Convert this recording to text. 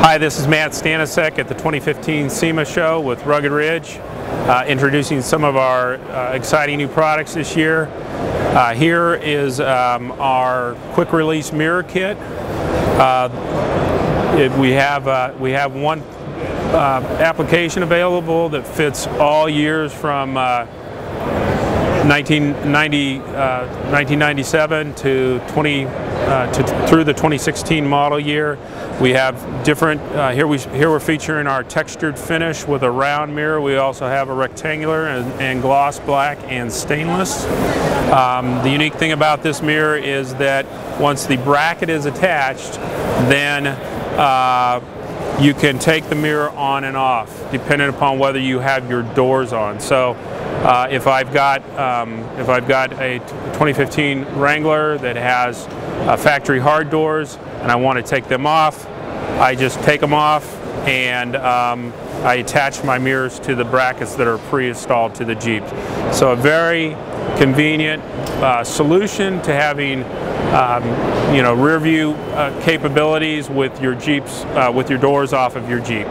Hi, this is Matt Stanisek at the 2015 SEMA show with Rugged Ridge, introducing some of our exciting new products this year. Here is our quick release mirror kit. We have one application available that fits all years from 1997 to through the 2016 model year. We have different, here we're featuring our textured finish with a round mirror. We also have a rectangular and gloss black and stainless. The unique thing about this mirror is that once the bracket is attached, then you can take the mirror on and off depending upon whether you have your doors on. So if I've got a 2015 Wrangler that has factory hard doors and I want to take them off, I just take them off and I attach my mirrors to the brackets that are pre-installed to the Jeep. So a very convenient solution to having rear view capabilities with your Jeeps, with your doors off of your Jeep.